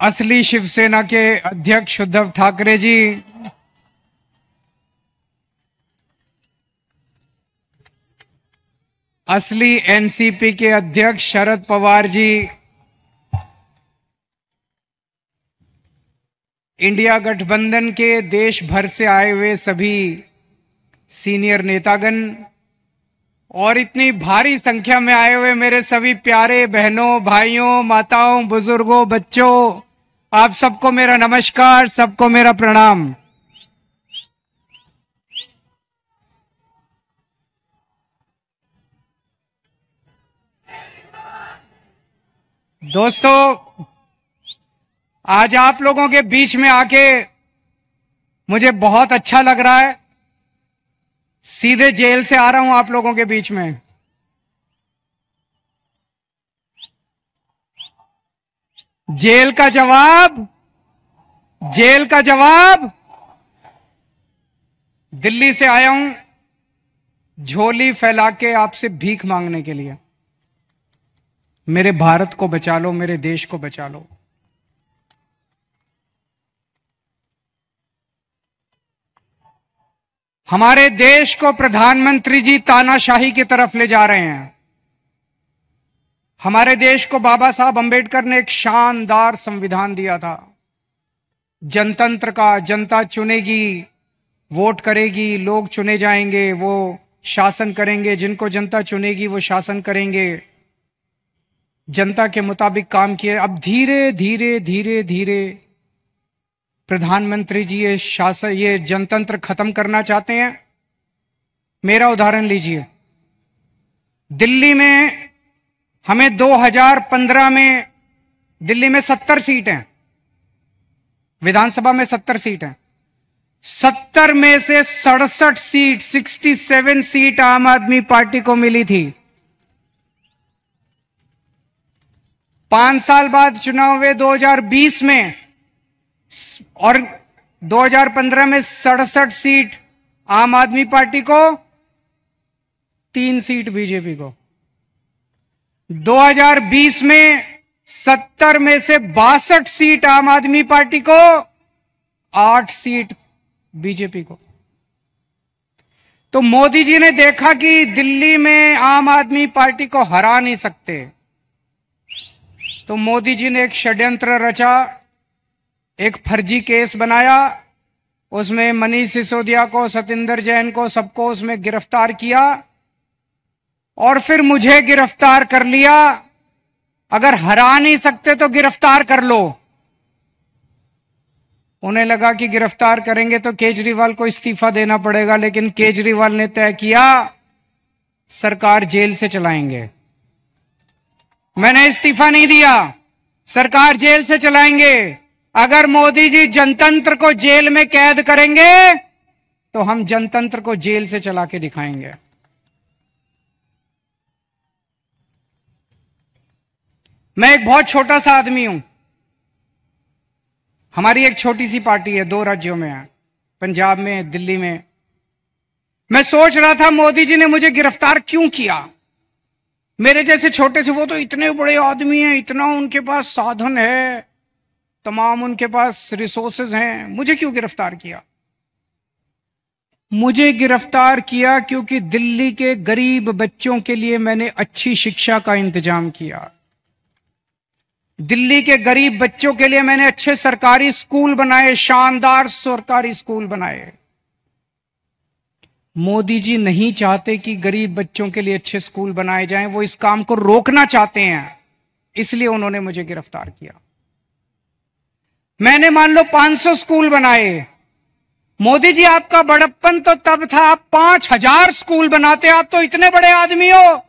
असली शिवसेना के अध्यक्ष उद्धव ठाकरे जी, असली एनसीपी के अध्यक्ष शरद पवार जी, इंडिया गठबंधन के देश भर से आए हुए सभी सीनियर नेतागण और इतनी भारी संख्या में आए हुए मेरे सभी प्यारे बहनों, भाइयों, माताओं, बुजुर्गों, बच्चों, आप सबको मेरा नमस्कार, सबको मेरा प्रणाम। दोस्तों, आज आप लोगों के बीच में आके मुझे बहुत अच्छा लग रहा है। सीधे जेल से आ रहा हूं आप लोगों के बीच में। जेल का जवाब दिल्ली से आया हूं, झोली फैला के आपसे भीख मांगने के लिए। मेरे भारत को बचा लो, मेरे देश को बचा लो। हमारे देश को प्रधानमंत्री जी तानाशाही की तरफ ले जा रहे हैं। हमारे देश को बाबा साहब अंबेडकर ने एक शानदार संविधान दिया था, जनतंत्र का। जनता चुनेगी, वोट करेगी, लोग चुने जाएंगे, वो शासन करेंगे। जिनको जनता चुनेगी वो शासन करेंगे। जनता के मुताबिक काम किए। अब धीरे धीरे धीरे धीरे प्रधानमंत्री जी ये जनतंत्र खत्म करना चाहते हैं। मेरा उदाहरण लीजिए, दिल्ली में हमें 2015 में दिल्ली में 70 सीट हैं, विधानसभा में 70 सीट हैं। 70 में से 67 सीट, 67 सीट आम आदमी पार्टी को मिली थी। 5 साल बाद चुनाव हुए 2020 में, और 2015 में 67 सीट आम आदमी पार्टी को, 3 सीट बीजेपी को। 2020 में 70 में से 62 सीट आम आदमी पार्टी को, 8 सीट बीजेपी को। तो मोदी जी ने देखा कि दिल्ली में आम आदमी पार्टी को हरा नहीं सकते, तो मोदी जी ने एक षड्यंत्र रचा, एक फर्जी केस बनाया। उसमें मनीष सिसोदिया को, सतिंदर जैन को, सबको उसमें गिरफ्तार किया और फिर मुझे गिरफ्तार कर लिया। अगर हरा नहीं सकते तो गिरफ्तार कर लो। उन्हें लगा कि गिरफ्तार करेंगे तो केजरीवाल को इस्तीफा देना पड़ेगा, लेकिन केजरीवाल ने तय किया सरकार जेल से चलाएंगे। मैंने इस्तीफा नहीं दिया, सरकार जेल से चलाएंगे। अगर मोदी जी जनतंत्र को जेल में कैद करेंगे तो हम जनतंत्र को जेल से चला के दिखाएंगे। मैं एक बहुत छोटा सा आदमी हूं। हमारी एक छोटी सी पार्टी है, 2 राज्यों में है, पंजाब में, दिल्ली में। मैं सोच रहा था मोदी जी ने मुझे गिरफ्तार क्यों किया। मेरे जैसे छोटे से, वो तो इतने बड़े आदमी हैं, इतना उनके पास साधन है, तमाम उनके पास रिसोर्सेज हैं, मुझे क्यों गिरफ्तार किया। मुझे गिरफ्तार किया क्योंकि दिल्ली के गरीब बच्चों के लिए मैंने अच्छी शिक्षा का इंतजाम किया। दिल्ली के गरीब बच्चों के लिए मैंने अच्छे सरकारी स्कूल बनाए, शानदार सरकारी स्कूल बनाए। मोदी जी नहीं चाहते कि गरीब बच्चों के लिए अच्छे स्कूल बनाए जाएं, वो इस काम को रोकना चाहते हैं, इसलिए उन्होंने मुझे गिरफ्तार किया। मैंने मान लो 500 स्कूल बनाए। मोदी जी, आपका बड़प्पन तो तब था आप 5000 स्कूल बनाते। आप तो इतने बड़े आदमी हो,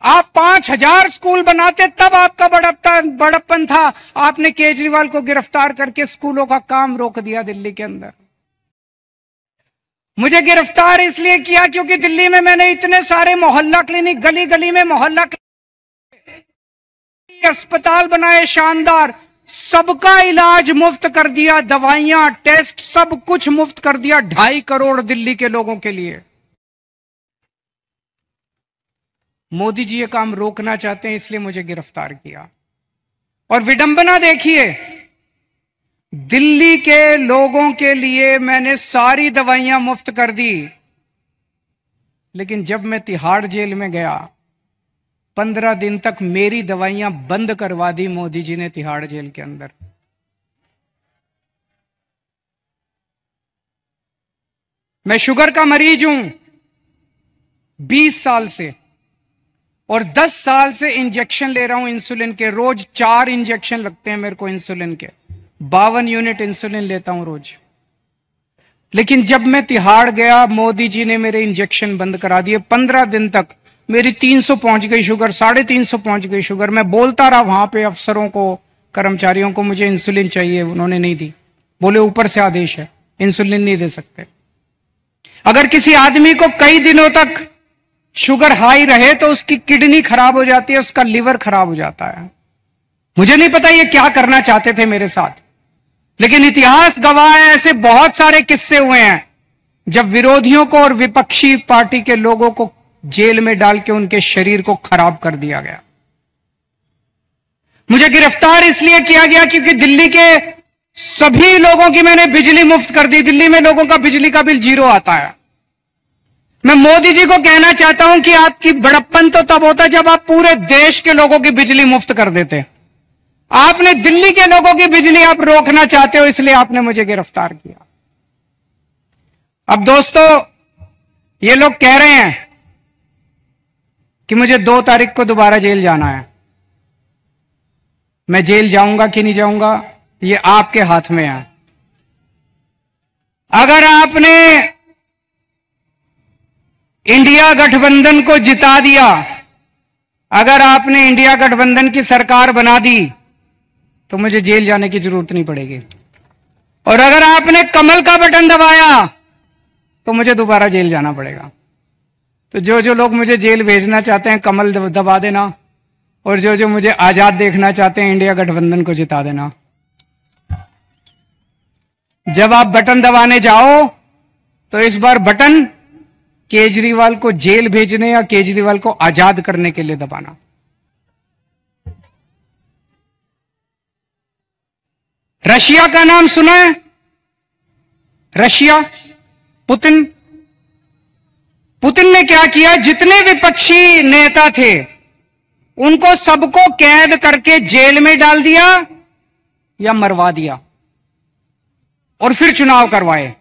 आप 5000 स्कूल बनाते, तब आपका बड़प्पन था। आपने केजरीवाल को गिरफ्तार करके स्कूलों का काम रोक दिया दिल्ली के अंदर। मुझे गिरफ्तार इसलिए किया क्योंकि दिल्ली में मैंने इतने सारे मोहल्ला क्लिनिक, गली गली में मोहल्ला क्लिनिक, अस्पताल बनाए शानदार, सबका इलाज मुफ्त कर दिया, दवाइयां, टेस्ट, सब कुछ मुफ्त कर दिया 2.5 करोड़ दिल्ली के लोगों के लिए। मोदी जी ये काम रोकना चाहते हैं, इसलिए मुझे गिरफ्तार किया। और विडंबना देखिए, दिल्ली के लोगों के लिए मैंने सारी दवाइयां मुफ्त कर दी, लेकिन जब मैं तिहाड़ जेल में गया 15 दिन तक मेरी दवाइयां बंद करवा दी मोदी जी ने तिहाड़ जेल के अंदर। मैं शुगर का मरीज हूं 20 साल से, और 10 साल से इंजेक्शन ले रहा हूं इंसुलिन के। रोज 4 इंजेक्शन लगते हैं मेरे को इंसुलिन के, 52 यूनिट इंसुलिन लेता हूं रोज। लेकिन जब मैं तिहाड़ गया, मोदी जी ने मेरे इंजेक्शन बंद करा दिए। 15 दिन तक मेरी 300 पहुंच गई शुगर, 350 पहुंच गई शुगर। मैं बोलता रहा वहां पे अफसरों को, कर्मचारियों को, मुझे इंसुलिन चाहिए, उन्होंने नहीं दी। बोले ऊपर से आदेश है, इंसुलिन नहीं दे सकते। अगर किसी आदमी को कई दिनों तक शुगर हाई रहे तो उसकी किडनी खराब हो जाती है, उसका लिवर खराब हो जाता है। मुझे नहीं पता ये क्या करना चाहते थे मेरे साथ, लेकिन इतिहास गवाह है, ऐसे बहुत सारे किस्से हुए हैं जब विरोधियों को और विपक्षी पार्टी के लोगों को जेल में डाल के उनके शरीर को खराब कर दिया गया। मुझे गिरफ्तार इसलिए किया गया क्योंकि दिल्ली के सभी लोगों की मैंने बिजली मुफ्त कर दी। दिल्ली में लोगों का बिजली का बिल 0 आता है। मैं मोदी जी को कहना चाहता हूं कि आपकी बड़प्पन तो तब होता जब आप पूरे देश के लोगों की बिजली मुफ्त कर देते। आपने दिल्ली के लोगों की बिजली आप रोकना चाहते हो, इसलिए आपने मुझे गिरफ्तार किया। अब दोस्तों, ये लोग कह रहे हैं कि मुझे 2 तारीख को दोबारा जेल जाना है। मैं जेल जाऊंगा कि नहीं जाऊंगा, ये आपके हाथ में है। अगर आपने इंडिया गठबंधन को जिता दिया, अगर आपने इंडिया गठबंधन की सरकार बना दी, तो मुझे जेल जाने की जरूरत नहीं पड़ेगी। और अगर आपने कमल का बटन दबाया तो मुझे दोबारा जेल जाना पड़ेगा। तो जो लोग मुझे जेल भेजना चाहते हैं, कमल दबा देना, और जो मुझे आजाद देखना चाहते हैं, इंडिया गठबंधन को जिता देना। जब आप बटन दबाने जाओ तो इस बार बटन केजरीवाल को जेल भेजने या केजरीवाल को आजाद करने के लिए दबाना। रशिया का नाम सुना है? रशिया, पुतिन ने क्या किया? जितने विपक्षी नेता थे उनको सबको कैद करके जेल में डाल दिया या मरवा दिया, और फिर चुनाव करवाए।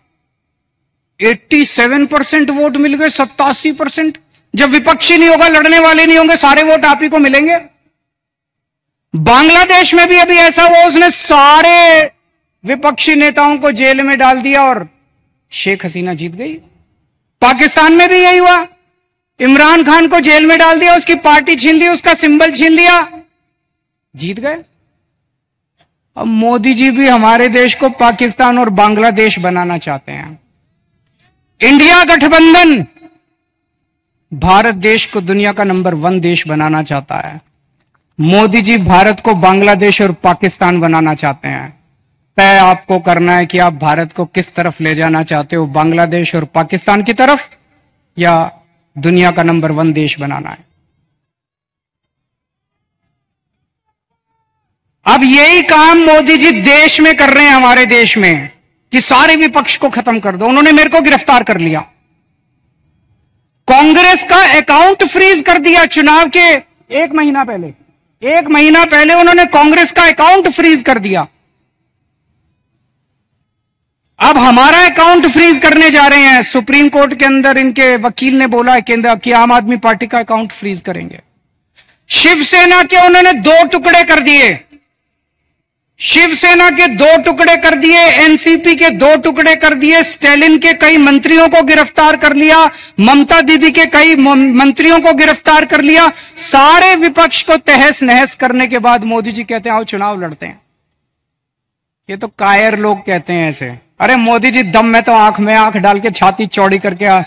87% वोट मिल गए, 87%। जब विपक्षी नहीं होगा, लड़ने वाले नहीं होंगे, सारे वोट आप ही को मिलेंगे। बांग्लादेश में भी अभी ऐसा हुआ, उसने सारे विपक्षी नेताओं को जेल में डाल दिया और शेख हसीना जीत गई। पाकिस्तान में भी यही हुआ, इमरान खान को जेल में डाल दिया, उसकी पार्टी छीन ली, उसका सिंबल छीन लिया, जीत गए। अब मोदी जी भी हमारे देश को पाकिस्तान और बांग्लादेश बनाना चाहते हैं। इंडिया गठबंधन भारत देश को दुनिया का नंबर 1 देश बनाना चाहता है। मोदी जी भारत को बांग्लादेश और पाकिस्तान बनाना चाहते हैं। तय आपको करना है कि आप भारत को किस तरफ ले जाना चाहते हो, बांग्लादेश और पाकिस्तान की तरफ, या दुनिया का नंबर 1 देश बनाना है। अब यही काम मोदी जी देश में कर रहे हैं, हमारे देश में, कि सारे विपक्ष को खत्म कर दो। उन्होंने मेरे को गिरफ्तार कर लिया, कांग्रेस का अकाउंट फ्रीज कर दिया। चुनाव के 1 महीना पहले उन्होंने कांग्रेस का अकाउंट फ्रीज कर दिया। अब हमारा अकाउंट फ्रीज करने जा रहे हैं। सुप्रीम कोर्ट के अंदर इनके वकील ने बोला है कि आम आदमी पार्टी का अकाउंट फ्रीज करेंगे। शिवसेना के उन्होंने 2 टुकड़े कर दिए, शिवसेना के 2 टुकड़े कर दिए, एनसीपी के 2 टुकड़े कर दिए, स्टैलिन के कई मंत्रियों को गिरफ्तार कर लिया, ममता दीदी के कई मंत्रियों को गिरफ्तार कर लिया। सारे विपक्ष को तहस नहस करने के बाद मोदी जी कहते हैं आओ चुनाव लड़ते हैं। ये तो कायर लोग कहते हैं ऐसे। अरे मोदी जी, दम में तो आंख में आंख डाल के छाती चौड़ी करके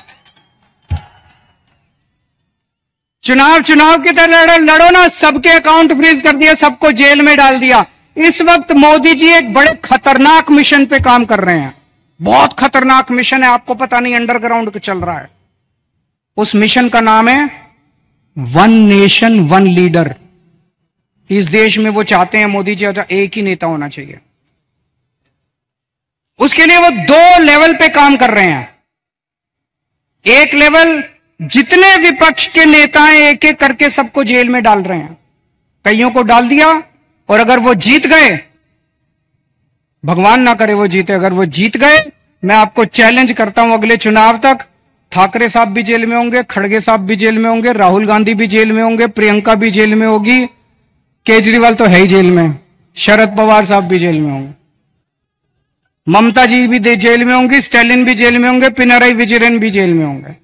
चुनाव की तरह लड़ो ना। सबके अकाउंट फ्रीज कर दिया, सबको जेल में डाल दिया। इस वक्त मोदी जी एक बड़े खतरनाक मिशन पे काम कर रहे हैं। बहुत खतरनाक मिशन है, आपको पता नहीं, अंडरग्राउंड चल रहा है। उस मिशन का नाम है 1 नेशन 1 लीडर। इस देश में वो चाहते हैं मोदी जी एक ही नेता होना चाहिए। उसके लिए वो 2 लेवल पे काम कर रहे हैं। एक लेवल, जितने विपक्ष के नेता हैं एक एक करके सबको जेल में डाल रहे हैं। कईयों को डाल दिया, और अगर वो जीत गए, भगवान ना करे वो जीते, अगर वो जीत गए, मैं आपको चैलेंज करता हूं अगले चुनाव तक ठाकरे साहब भी जेल में होंगे, खड़गे साहब भी जेल में होंगे, राहुल गांधी भी जेल में होंगे, प्रियंका भी जेल में होगी, केजरीवाल तो है ही जेल में, शरद पवार साहब भी जेल में होंगे, ममता जी भी जेल में होंगी, स्टालिन भी जेल में होंगे, पिनराई विजयन भी जेल में होंगे।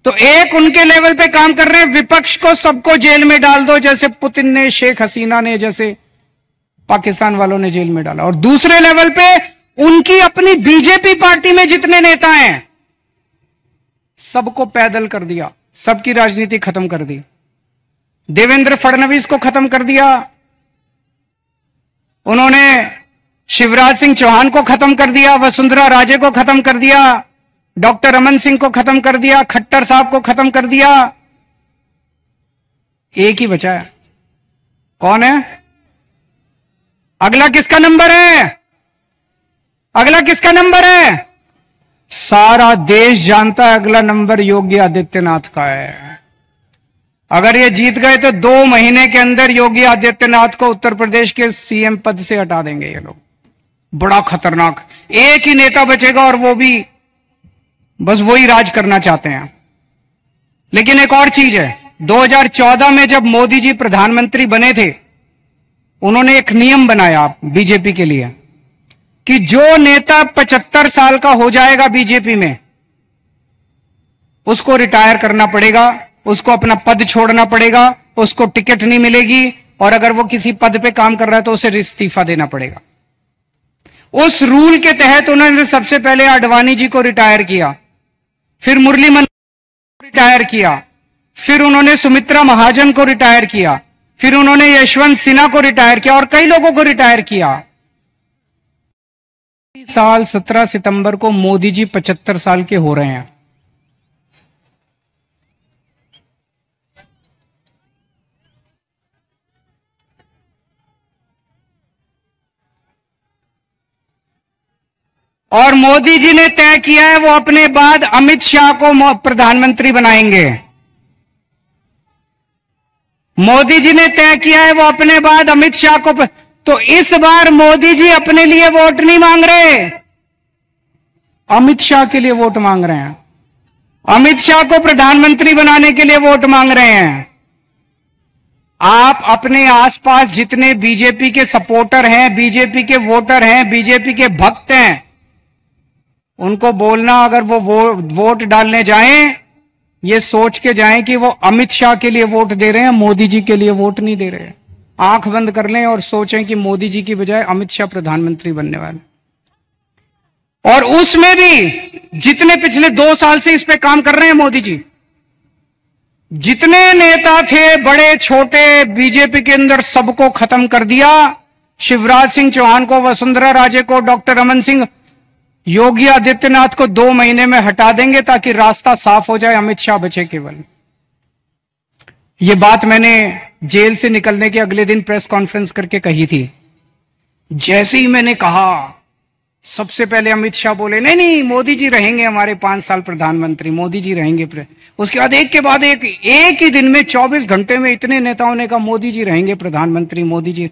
तो एक उनके लेवल पे काम कर रहे हैं, विपक्ष को सबको जेल में डाल दो, जैसे पुतिन ने, शेख हसीना ने, जैसे पाकिस्तान वालों ने जेल में डाला। और दूसरे लेवल पे उनकी अपनी बीजेपी पार्टी में जितने नेता हैं सबको पैदल कर दिया, सबकी राजनीति खत्म कर दी। देवेंद्र फडणवीस को खत्म कर दिया उन्होंने, शिवराज सिंह चौहान को खत्म कर दिया, वसुंधरा राजे को खत्म कर दिया, डॉक्टर रमन सिंह को खत्म कर दिया, खट्टर साहब को खत्म कर दिया। एक ही बचा है, कौन है? अगला किसका नंबर है? अगला किसका नंबर है? सारा देश जानता है अगला नंबर योगी आदित्यनाथ का है। अगर ये जीत गए तो 2 महीने के अंदर योगी आदित्यनाथ को उत्तर प्रदेश के सीएम पद से हटा देंगे ये लोग। बड़ा खतरनाक, एक ही नेता बचेगा और वो भी बस वही राज करना चाहते हैं। लेकिन एक और चीज है, 2014 में जब मोदी जी प्रधानमंत्री बने थे, उन्होंने एक नियम बनाया बीजेपी के लिए कि जो नेता 75 साल का हो जाएगा बीजेपी में, उसको रिटायर करना पड़ेगा, उसको अपना पद छोड़ना पड़ेगा, उसको टिकट नहीं मिलेगी, और अगर वो किसी पद पे काम कर रहा है तो उसे इस्तीफा देना पड़ेगा। उस रूल के तहत उन्होंने सबसे पहले आडवाणी जी को रिटायर किया, फिर मुरली मनोहर को रिटायर किया, फिर उन्होंने सुमित्रा महाजन को रिटायर किया, फिर उन्होंने यशवंत सिन्हा को रिटायर किया और कई लोगों को रिटायर किया। साल 17 सितंबर को मोदी जी 75 साल के हो रहे हैं। और मोदी जी ने तय किया है वो अपने बाद अमित शाह को प्रधानमंत्री बनाएंगे। मोदी जी ने तय किया है वो अपने बाद अमित शाह को, तो इस बार मोदी जी अपने लिए वोट नहीं मांग रहे, अमित शाह के लिए वोट मांग रहे हैं। अमित शाह को प्रधानमंत्री बनाने के लिए वोट मांग रहे हैं। आप अपने आसपास जितने बीजेपी के सपोर्टर हैं, बीजेपी के वोटर हैं, बीजेपी के भक्त हैं, उनको बोलना अगर वो वोट डालने जाएं, ये सोच के जाएं कि वो अमित शाह के लिए वोट दे रहे हैं, मोदी जी के लिए वोट नहीं दे रहे हैं। आंख बंद कर लें और सोचें कि मोदी जी की बजाय अमित शाह प्रधानमंत्री बनने वाले। और उसमें भी जितने पिछले 2 साल से इस पे काम कर रहे हैं मोदी जी, जितने नेता थे बड़े छोटे बीजेपी के अंदर, सबको खत्म कर दिया। शिवराज सिंह चौहान को, वसुंधरा राजे को, डॉक्टर रमन सिंह, योगी आदित्यनाथ को 2 महीने में हटा देंगे ताकि रास्ता साफ हो जाए, अमित शाह बचे केवल। यह बात मैंने जेल से निकलने के अगले दिन प्रेस कॉन्फ्रेंस करके कही थी। जैसे ही मैंने कहा, सबसे पहले अमित शाह बोले नहीं नहीं मोदी जी रहेंगे हमारे 5 साल प्रधानमंत्री, मोदी जी रहेंगे। उसके बाद एक के बाद एक ही दिन में 24 घंटे में इतने नेताओं ने कहा मोदी जी रहेंगे प्रधानमंत्री, मोदी जी।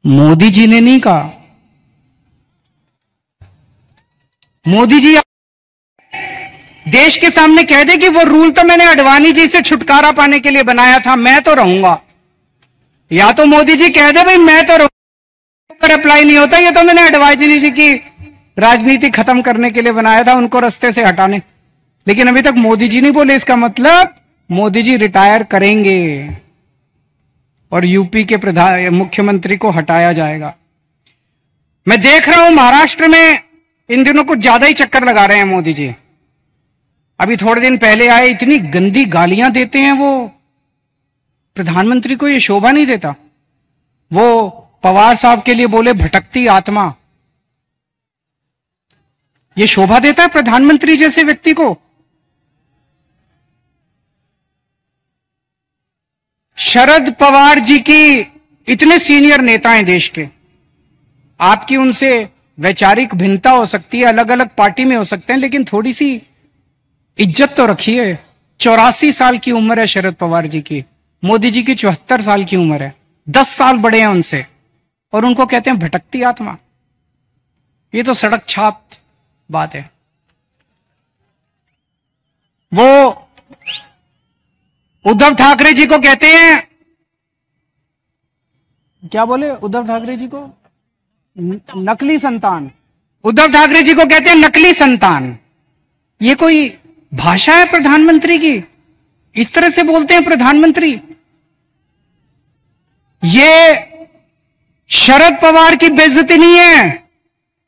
मोदी जी ने नहीं कहा, मोदी जी देश के सामने कह दे कि वो रूल तो मैंने आडवाणी जी से छुटकारा पाने के लिए बनाया था, मैं तो रहूंगा। या तो मोदी जी कह दे भाई मैं तो पर अप्लाई नहीं होता, ये तो मैंने आडवाणी जी की राजनीति खत्म करने के लिए बनाया था, उनको रास्ते से हटाने। लेकिन अभी तक मोदी जी नहीं बोले, इसका मतलब मोदी जी रिटायर करेंगे और यूपी के मुख्यमंत्री को हटाया जाएगा। मैं देख रहा हूं महाराष्ट्र में इन दिनों कुछ ज्यादा ही चक्कर लगा रहे हैं मोदी जी। अभी थोड़े दिन पहले आए, इतनी गंदी गालियां देते हैं वो, प्रधानमंत्री को ये शोभा नहीं देता। वो पवार साहब के लिए बोले भटकती आत्मा, ये शोभा देता है प्रधानमंत्री जैसे व्यक्ति को? शरद पवार जी की इतने सीनियर नेता हैं देश के, आपकी उनसे वैचारिक भिन्नता हो सकती है, अलग अलग पार्टी में हो सकते हैं, लेकिन थोड़ी सी इज्जत तो रखिए। 84 साल की उम्र है शरद पवार जी की, मोदी जी की 74 साल की उम्र है, 10 साल बड़े हैं उनसे, और उनको कहते हैं भटकती आत्मा। ये तो सड़क छाप बात है। वो उद्धव ठाकरे जी को कहते हैं, क्या बोले उद्धव ठाकरे जी को? नकली संतान। उद्धव ठाकरे जी को कहते हैं नकली संतान। ये कोई भाषा है प्रधानमंत्री की? इस तरह से बोलते हैं प्रधानमंत्री? ये शरद पवार की बेइज्जती नहीं है,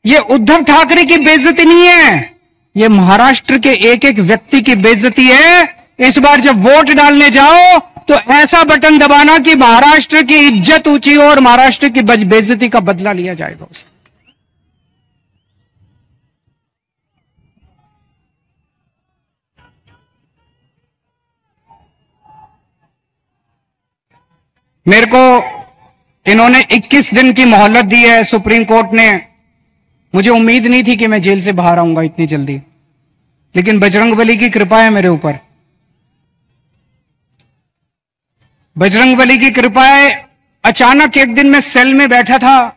ये उद्धव ठाकरे की बेइज्जती नहीं है, ये महाराष्ट्र के एक एक व्यक्ति की बेइज्जती है। इस बार जब वोट डालने जाओ तो ऐसा बटन दबाना कि महाराष्ट्र की इज्जत ऊंची हो और महाराष्ट्र की बेइज्जती का बदला लिया जाएगा उसे। मेरे को इन्होंने 21 दिन की मोहलत दी है सुप्रीम कोर्ट ने। मुझे उम्मीद नहीं थी कि मैं जेल से बाहर आऊंगा इतनी जल्दी, लेकिन बजरंगबली की कृपा है मेरे ऊपर। बजरंगबली की कृपा है। अचानक एक दिन मैं सेल में बैठा था,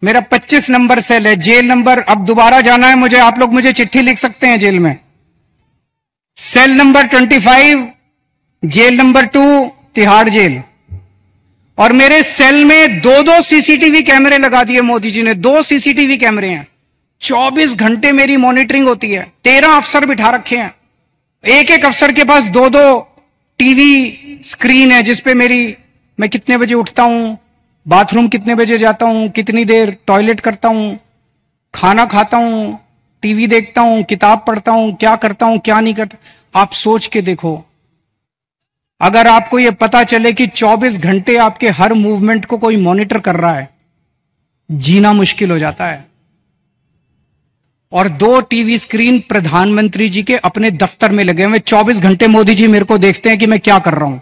मेरा 25 नंबर सेल है, जेल नंबर, अब दोबारा जाना है मुझे, आप लोग मुझे चिट्ठी लिख सकते हैं जेल में। Cell number 25, jail number 2, Tihar jail. और मेरे सेल में 2-2 सीसीटीवी कैमरे लगा दिए मोदी जी ने, 2 सीसीटीवी कैमरे हैं, 24 घंटे मेरी मॉनिटरिंग होती है। 13 अफसर बिठा रखे हैं, एक एक अफसर के पास 2-2 टीवी स्क्रीन है जिसपे मैं कितने बजे उठता हूं, बाथरूम कितने बजे जाता हूं, कितनी देर टॉयलेट करता हूं, खाना खाता हूं, टीवी देखता हूं, किताब पढ़ता हूं, क्या करता हूं क्या नहीं करता। आप सोच के देखो, अगर आपको यह पता चले कि 24 घंटे आपके हर मूवमेंट को कोई मॉनिटर कर रहा है, जीना मुश्किल हो जाता है। और 2 टीवी स्क्रीन प्रधानमंत्री जी के अपने दफ्तर में लगे हुए, 24 घंटे मोदी जी मेरे को देखते हैं कि मैं क्या कर रहा हूं।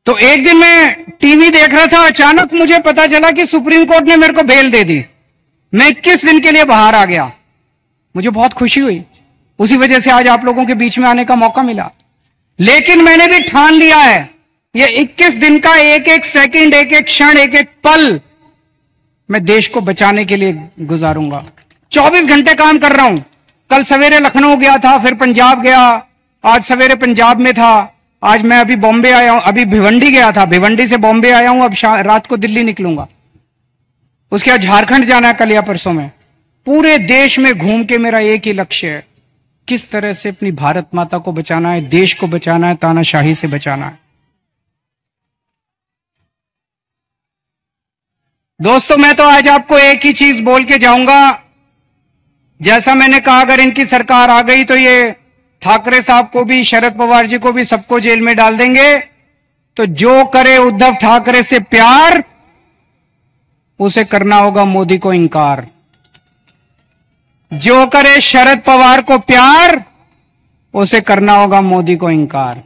तो एक दिन मैं टीवी देख रहा था, अचानक मुझे पता चला कि सुप्रीम कोर्ट ने मेरे को बेल दे दी। मैं 21 दिन के लिए बाहर आ गया, मुझे बहुत खुशी हुई। उसी वजह से आज आप लोगों के बीच में आने का मौका मिला। लेकिन मैंने भी ठान लिया है, ये 21 दिन का एक एक सेकंड, एक एक क्षण, एक एक पल मैं देश को बचाने के लिए गुजारूंगा। 24 घंटे काम कर रहा हूं। कल सवेरे लखनऊ गया था, फिर पंजाब गया, आज सवेरे पंजाब में था, आज मैं अभी बॉम्बे आया हूं, अभी भिवंडी गया था, भिवंडी से बॉम्बे आया हूं, अब रात को दिल्ली निकलूंगा। उसके बाद झारखंड जाना है कल या परसों में। पूरे देश में घूम के मेरा एक ही लक्ष्य है, किस तरह से अपनी भारत माता को बचाना है, देश को बचाना है, तानाशाही से बचाना है। दोस्तों, मैं तो आज आपको एक ही चीज बोल के जाऊंगा। जैसा मैंने कहा, अगर इनकी सरकार आ गई तो ये ठाकरे साहब को भी, शरद पवार जी को भी, सबको जेल में डाल देंगे। तो जो करे उद्धव ठाकरे से प्यार, उसे करना होगा मोदी को इंकार। जो करे शरद पवार को प्यार, उसे करना होगा मोदी को इंकार।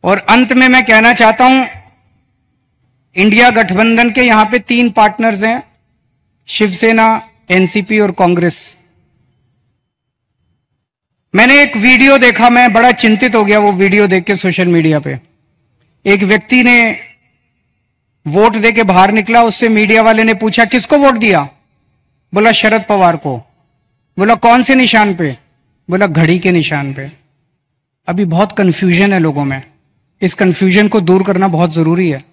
और अंत में मैं कहना चाहता हूं, इंडिया गठबंधन के यहां पे 3 पार्टनर्स हैं, शिवसेना, एनसीपी और कांग्रेस। मैंने एक वीडियो देखा, मैं बड़ा चिंतित हो गया वो वीडियो देख के सोशल मीडिया पे। एक व्यक्ति ने वोट दे के बाहर निकला, उससे मीडिया वाले ने पूछा किसको वोट दिया? बोला शरद पवार को। बोला कौन से निशान पे? बोला घड़ी के निशान पे। अभी बहुत कंफ्यूजन है लोगों में, इस कंफ्यूजन को दूर करना बहुत जरूरी है।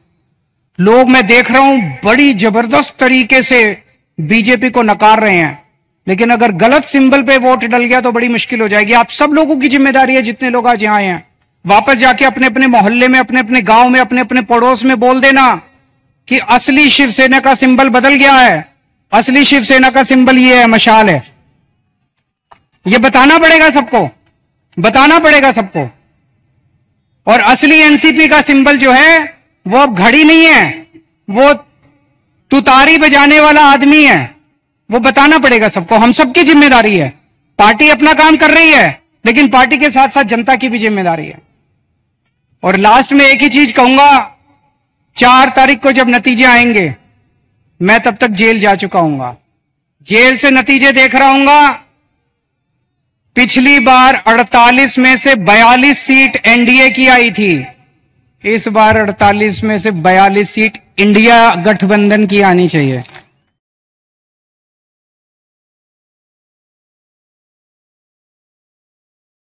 लोग, मैं देख रहा हूं, बड़ी जबरदस्त तरीके से बीजेपी को नकार रहे हैं, लेकिन अगर गलत सिंबल पे वोट डल गया तो बड़ी मुश्किल हो जाएगी। आप सब लोगों की जिम्मेदारी है, जितने लोग आज यहां आए हैं, वापस जाके अपने अपने मोहल्ले में, अपने अपने गांव में, अपने अपने पड़ोस में बोल देना कि असली शिवसेना का सिंबल बदल गया है, असली शिवसेना का सिंबल ये है, मशाल है। ये बताना पड़ेगा सबको, बताना पड़ेगा सबको। और असली एनसीपी का सिंबल जो है वो अब घड़ी नहीं है, वो तुतारी बजाने वाला आदमी है। वो बताना पड़ेगा सबको, हम सबकी जिम्मेदारी है। पार्टी अपना काम कर रही है, लेकिन पार्टी के साथ साथ जनता की भी जिम्मेदारी है। और लास्ट में एक ही चीज कहूंगा, 4 तारीख को जब नतीजे आएंगे, मैं तब तक जेल जा चुका हूंगा, जेल से नतीजे देख रहा हूंगा। पिछली बार 48 में से 42 सीट एनडीए की आई थी, इस बार 48 में से 42 सीट इंडिया गठबंधन की आनी चाहिए।